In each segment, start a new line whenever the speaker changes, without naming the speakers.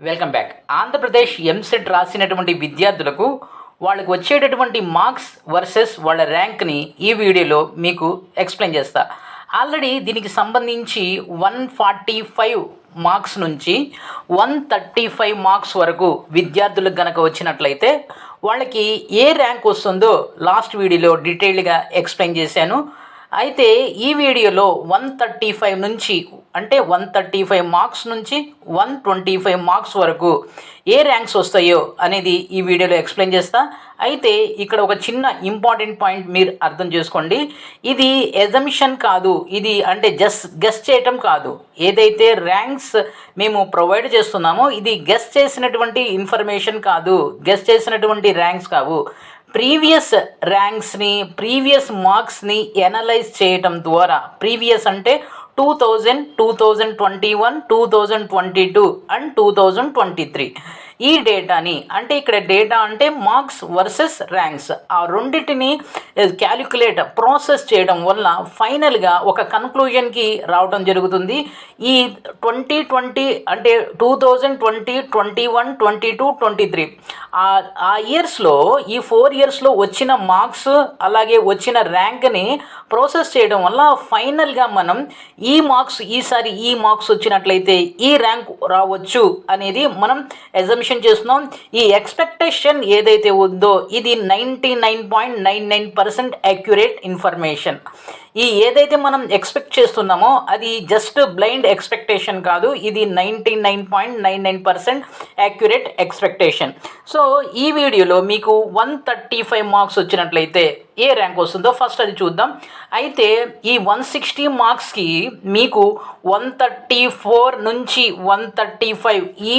Welcome back. Andhra Pradesh EAMCET రాసినటువంటి విద్యార్థులకు వాళ్ళకి వచ్చేటటువంటి మార్క్స్ వర్సెస్ వాళ్ళ ర్యాంక్ని ఈ వీడియోలో మీకు ఎక్స్ప్లెయిన్ చేస్తా. ఆల్రెడీ దీనికి సంబంధించి 145 మార్క్స్ నుంచి 135 మార్క్స్ వరకు విద్యార్థులకు గనక వచ్చినట్లయితే వాళ్ళకి ఏ ర్యాంక్ వస్తుందో లాస్ట్ వీడియోలో డీటెయిల్డ్గా ఎక్స్ప్లెయిన్ చేశాను. అయితే ఈ వీడియోలో 135 నుంచి అంటే 135 మార్క్స్ నుంచి 125 మార్క్స్ వరకు ఏ ర్యాంక్స్ వస్తాయో అనేది ఈ వీడియోలో ఎక్స్ప్లెయిన్ చేస్తా. అయితే ఇక్కడ ఒక చిన్న ఇంపార్టెంట్ పాయింట్ మీరు అర్థం చేసుకోండి. ఇది ఎజంప్షన్ కాదు, ఇది అంటే గెస్ చేయటం కాదు. ఏదైతే ర్యాంక్స్ మేము ప్రొవైడ్ చేస్తున్నామో ఇది గెస్ చేసినటువంటి ఇన్ఫర్మేషన్ కాదు, గెస్ చేసినటువంటి ర్యాంక్స్ కావు. ప్రీవియస్ ర్యాంక్స్ని, ప్రీవియస్ మార్క్స్ని ఎనలైజ్ చేయటం ద్వారా, ప్రీవియస్ అంటే 2000, 2021, 2022 అండ్ 2023 ఈ డేటాని, అంటే ఇక్కడ డేటా అంటే మార్క్స్ వర్సెస్ ర్యాంక్స్, ఆ రెండింటిని క్యాలిక్యులేట్ ప్రాసెస్ చేయడం వల్ల ఫైనల్గా ఒక కన్క్లూజన్కి రావడం జరుగుతుంది. ఈ 2020 అంటే 2020, 21, 22, 23 ఆ ఇయర్స్లో, ఈ 4 ఇయర్స్లో వచ్చిన మార్క్స్ అలాగే వచ్చిన ర్యాంక్ని ప్రాసెస్ చేయడం వల్ల ఫైనల్గా మనం ఈ మార్క్స్, ఈసారి ఈ మార్క్స్ వచ్చినట్లయితే ఈ ర్యాంక్ రావచ్చు అనేది మనం ఎజంప్షన్ చేస్తున్నాం. ఈ ఎక్స్పెక్టేషన్ ఏదైతే ఉందో ఇది 99.99% యాక్యురేట్ ఇన్ఫర్మేషన్. ఈ ఏదైతే మనం ఎక్స్పెక్ట్ చేస్తున్నామో అది జస్ట్ బ్లైండ్ ఎక్స్పెక్టేషన్ కాదు, ఇది 99.99% యాక్యురేట్ ఎక్స్పెక్టేషన్. సో ఈ వీడియోలో మీకు 135 మార్క్స్ వచ్చినట్లయితే ఏ ర్యాంక్ వస్తుందో ఫస్ట్ అది చూద్దాం. అయితే ఈ 160 మార్క్స్కి మీకు 134 నుంచి 135 ఈ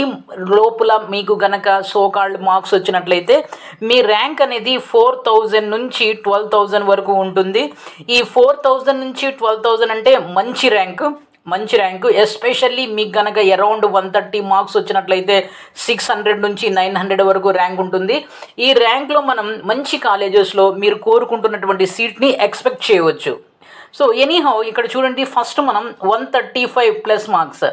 లోపల మీకు గనక సోకాల్డ్ మార్క్స్ వచ్చినట్లయితే మీ ర్యాంక్ అనేది 4000 నుంచి 12000 వరకు ఉంటుంది. ఈ 4000 నుంచి 12000 అంటే మంచి ర్యాంకు. ఎస్పెషల్లీ మీకు కనుక అరౌండ్ 130 మార్క్స్ వచ్చినట్లయితే 600 నుంచి 900 వరకు ర్యాంక్ ఉంటుంది. ఈ ర్యాంక్లో మనం మంచి కాలేజెస్లో మీరు కోరుకుంటున్నటువంటి సీట్ని ఎక్స్పెక్ట్ చేయవచ్చు. సో ఎనీహౌ ఇక్కడ చూడండి, ఫస్ట్ మనం 135 ప్లస్ మార్క్స్,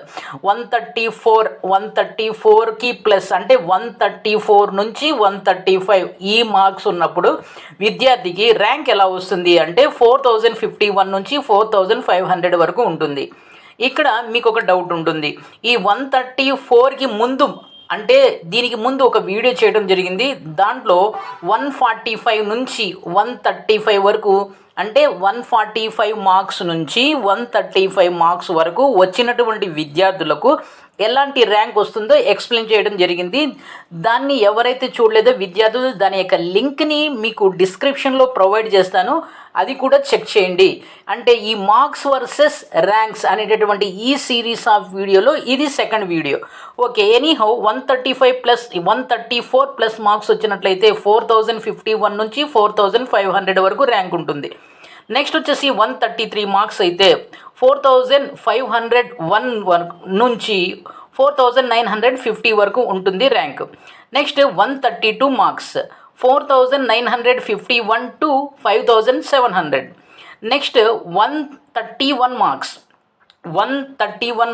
134కి ప్లస్ అంటే 134 నుంచి 135 ఈ మార్క్స్ ఉన్నప్పుడు విద్యార్థికి ర్యాంక్ ఎలా వస్తుంది అంటే 4051 నుంచి 4500 వరకు ఉంటుంది. ఇక్కడ మీకు ఒక డౌట్ ఉంటుంది, ఈ 134కి ముందు అంటే దీనికి ముందు ఒక వీడియో చేయడం జరిగింది. దాంట్లో 145 నుంచి 135 వరకు అంటే 145 మార్క్స్ నుంచి 135 మార్క్స్ వరకు వచ్చినటువంటి విద్యార్థులకు ఎలాంటి ర్యాంక్ వస్తుందో ఎక్స్ప్లెయిన్ చేయడం జరిగింది. దాన్ని ఎవరైతే చూడలేదో విద్యార్థులు దాని యొక్క లింక్ని మీకు డిస్క్రిప్షన్లో ప్రొవైడ్ చేస్తాను, అది కూడా చెక్ చేయండి. అంటే ఈ మార్క్స్ వర్సెస్ ర్యాంక్స్ అనేటటువంటి ఈ సిరీస్ ఆఫ్ వీడియోలో ఇది second video. Okay, anyhow 134 plus marks వచ్చినట్లయితే 4051 నుంచి 4500 వరకు ర్యాంక్ ఉంటుంది. నెక్స్ట్ వచ్చేసి 133 మార్క్స్ అయితే 4501 నుంచి 4950 వరకు ఉంటుంది rank. Next 132 marks 4951 to 5700. Next 131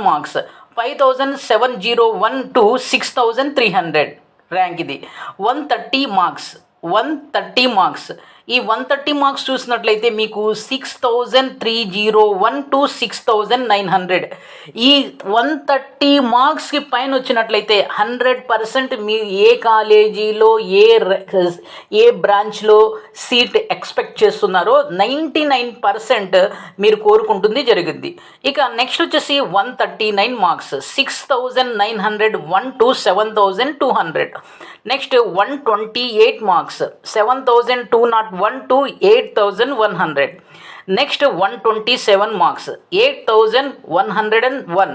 marks 5701 to 6300 rank ఇది. 130 మార్క్స్ ఈ 130 మార్క్స్ చూసినట్లయితే మీకు 6301 టు 6900. ఈ 130 మార్క్స్కి పైన వచ్చినట్లయితే 100% మీరు ఏ కాలేజీలో ఏ బ్రాంచ్లో సీట్ ఎక్స్పెక్ట్ చేస్తున్నారో 99% మీరు కోరుకుంటుంది జరుగుద్ది. ఇక నెక్స్ట్ వచ్చేసి 139 marks 6901 to 7200. Next 128 marks 7201 to 8100. Next 127 marks 8101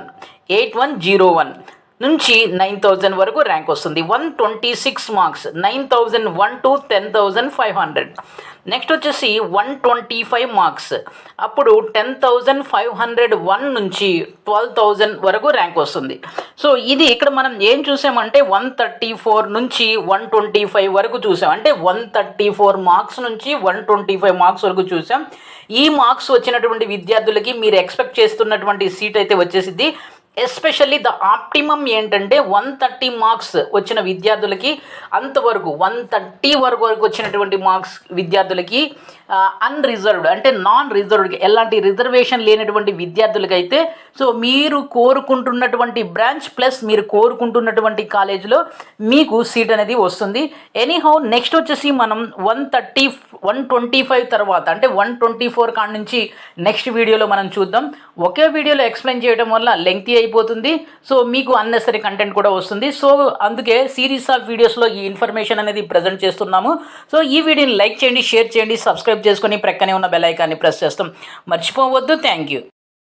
నుంచి 9000 వరకు ర్యాంక్ వస్తుంది. 126 మార్క్స్ 9001 టు 10500. నెక్స్ట్ వచ్చేసి 125 మార్క్స్ అప్పుడు 10501 నుంచి 12000 వరకు ర్యాంక్ వస్తుంది. సో ఇది ఇక్కడ మనం ఏం చూసామంటే 134 నుంచి 125 వరకు చూసాం, అంటే 134 మార్క్స్ నుంచి 125 మార్క్స్ వరకు చూసాం. ఈ మార్క్స్ వచ్చినటువంటి విద్యార్థులకి మీరు ఎక్స్పెక్ట్ చేస్తున్నటువంటి సీట్ అయితే వచ్చేసింది. ఎస్పెషల్లీ ద ఆప్టిమమ్ ఏంటంటే 130 మార్క్స్ వచ్చిన విద్యార్థులకి, అంతవరకు 130 వరకు వచ్చినటువంటి మార్క్స్ విద్యార్థులకి, అన్రిజర్వ్డ్ అంటే నాన్ రిజర్వ్డ్ ఎలాంటి రిజర్వేషన్ లేనటువంటి విద్యార్థులకైతే సో మీరు కోరుకుంటున్నటువంటి బ్రాంచ్ ప్లస్ మీరు కోరుకుంటున్నటువంటి కాలేజీలో మీకు సీట్ అనేది వస్తుంది. ఎనీహౌ నెక్స్ట్ వచ్చేసి మనం 125 తర్వాత అంటే 124 కాడ నుంచి నెక్స్ట్ వీడియోలో మనం చూద్దాం. ఒకే వీడియోలో ఎక్స్ప్లెయిన్ చేయడం వల్ల లెంగ్తీ అయిపోతుంది, సో మీకు అన్నెసరీ కంటెంట్ కూడా వస్తుంది. సో అందుకే సిరీస్ ఆఫ్ వీడియోస్లో ఈ ఇన్ఫర్మేషన్ అనేది ప్రజెంట్ చేస్తున్నాము. సో ఈ వీడియోని లైక్ చేయండి, షేర్ చేయండి, సబ్స్క్రైబ్ చేసుకొని ప్రక్కనే ఉన్న బెల్ ఐకాన్ని ప్రెస్ చేస్తాం మర్చిపోవద్దు. Thank you.